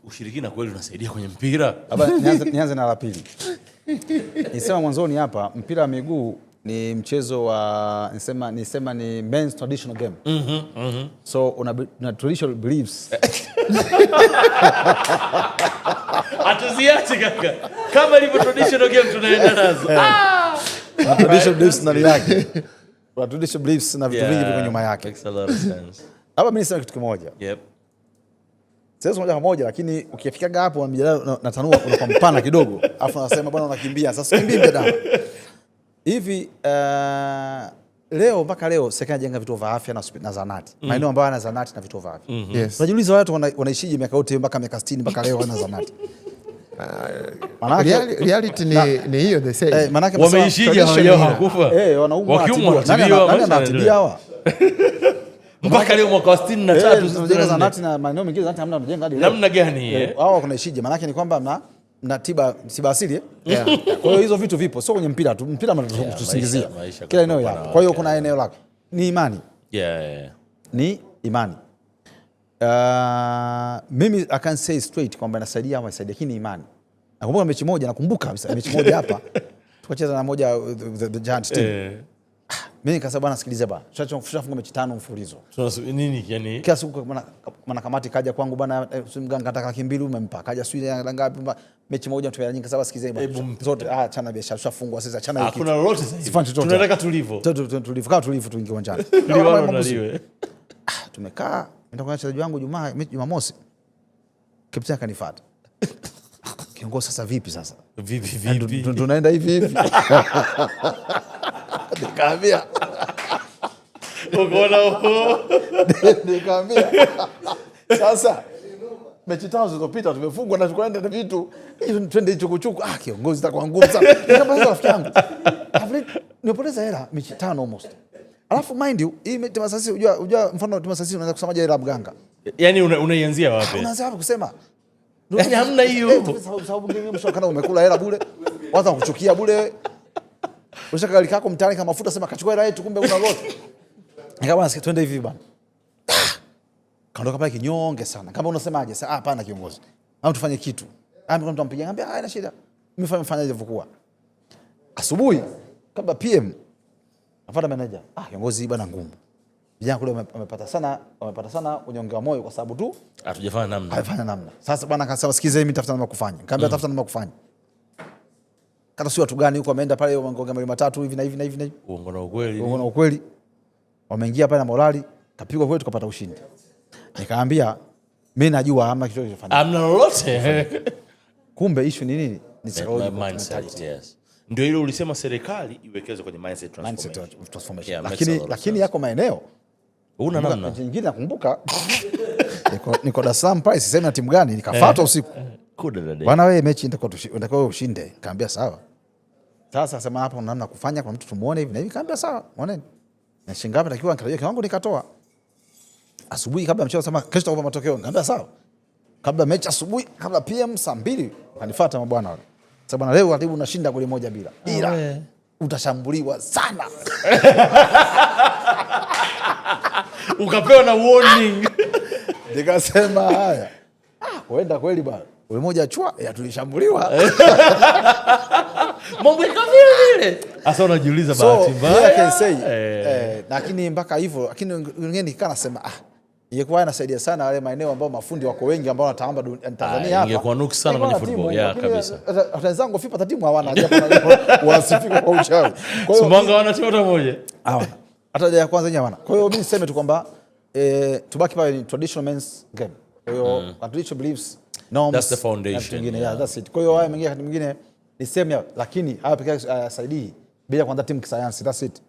ushirikina kweli unasaidia kwenye mpira? Haba nianze na la pili. Nisema mwanzoni hapa mpira wa miguu ni mchezo wa nisema ni men's traditional game. So una traditional beliefs. Atuziache kaka. Kama ilivyo traditional game tunaenda nazo. Traditional beliefs ndani yake. Traditional beliefs na vitu vingi viko nyuma yake. Makes a lot of sense. Hapa mimi nisema kitu kimoja. Yep. Sasa moja kwa moja, lakini ukifika hapo natanua unakuwa mpana kidogo. Alafu unasema bwana unakimbia. Sasa kimbia mjadala. Hivi leo mpaka leo serikali inajenga vituo vya afya na zahanati. Maeneo ambayo yana zahanati na vituo vya afya. Yes. Unajiuliza watu wanaishije miaka yote mpaka miaka 60 mpaka leo wana zahanati. Reality ni hiyo the same. Manake wameishije hao hakufa? Wanaumwa. Nani anatibia hawa? Mpaka leo mwaka 63 tunajenga zahanati na maeneo mengine zahanati hamna tunajenga hadi leo. Namna gani hao kunaishije? Manake ni kwamba mna tiba asili. Kwa hiyo hizo vitu vipo, sio kwenye mpira tu. Mpira mnatusingizia kila eneo yapo. Kwa hiyo kuna eneo lako ni imani. Ni imani. Mimi I can say straight kwamba inasaidia ama isaidia, lakini imani. Nakumbuka mechi moja kabisa mechi moja hapa tukacheza na moja the Giants team. Mimi nikasema bwana sikiliza bwana, tunafunga mechi 5 mfululizo. Nini yani? Kila siku maana kamati kaja kwangu bwana, mganga nataka 200 umempa. Kaja sio ngapi, mechi moja tumeana nyingi. Sasa sikizeni bwana, zote achana biashara, tushafungwa sasa, achana hiki. Hakuna lolote sasa. Tunataka tulivu. Tulivu tuingie uwanjani. Tumekaa, nenda kwa wachezaji wangu Jumamosi. Kapteni akanifuata. Kiongozi sasa vipi sasa? Vipi? Tunaenda hivi. Nikamwambia. Nikamwambia. Sasa mechi 5 zilizopita tumefungwa na tukaenda na vitu. Twende chukuchuku. Kiongozi itakuwa ngumu sana. Nikamwambia rafiki yangu. Nimepoteza hela mechi 5 almost. Alafu mind you, hii Timu Sasisi unajua mfano Timu Sasisi unaweza kusema hela mganga. Yaani unaianzia wapi? Unaanza wapi kusema? Yaani hamna hiyo. Sababu ngine mshokana umekula hela bure. Watu wakuchukia bure. Ushaka gari kako mtaani kama mafuta, sema kachukua hela yetu, kumbe una lote. Nikamwambia nasikia twende hivi bwana. Kaondoka pale kinyonge sana. Kama unasemaje? Sasa hapana kiongozi. Au tufanye kitu. Mtu ampigia, ngambia haina shida. Mfanye ilivyokuwa. Asubuhi kabla PM afada manager. Kiongozi bwana ngumu. Vijana kule wamepata sana unyonge wa moyo kwa sababu tu hatujafanya namna. Sasa bwana akasema sikiza, mimi nitafuta namna kufanya. Nikamwambia tafuta namna kufanya. Kata si watu gani huko wameenda pale wangonga mali matatu hivi na hivi. Uongo na ukweli. Wameingia pale na morali, kapigwa kweli tukapata ushindi. Nikamwambia mimi najua hamna kitu kilichofanyika. Hamna lolote. Kumbe issue ni nini? Ni mindset. Yes. Ndio ile ulisema serikali iwekeze kwenye mindset transformation. Lakini yako maeneo una namna nyingine. Nakumbuka niko Dar es Salaam pale, sisemi na timu gani, nikafuata usiku. Bwana wewe mechi ndako ushinde. Nikamwambia sawa. Sasa sema hapa una namna kufanya, kwa mtu tumuone hivi na hivi. Nikamwambia sawa, muoneni. Na shilingi ngapi takiwa nikarejea kiwango, nikatoa. Asubuhi kabla mchezo sema kesho tutakupa matokeo. Nikamwambia sawa. Kabla mechi asubuhi, kabla PM saa 2 wakanifuata mabwana wale. Sasa bwana leo katibu unashinda goli 1 bila. Utashambuliwa sana. Ukapewa na warning. Nikasema haya. Huenda kweli bwana. Goli 1 chua tulishambuliwa. Mambo kama vile. Sasa unajiuliza bahati mbaya. Lakini mpaka hivyo, lakini wengine nikaa nasema ingekuwa inasaidia sana wale maeneo ambao mafundi wako wengi ambao wanatamba Tanzania hapa. Ingekuwa nuksi sana kwenye football kabisa. Hata wenzangu FIFA timu hawana wasifika kwa uchawi. Kwa hiyo Sumbawanga wana timu hata moja. Hawana. Hata ya kwanza yenyewe hawana. Kwa hiyo mimi niseme tu kwamba tubaki pale traditional men's game. Kwa hiyo traditional beliefs, norms, that's the foundation. That's it. Kwa hiyo haya mengine ni sehemu, lakini haya pekee yake hayasaidii bila kuanza timu kisayansi. That's it.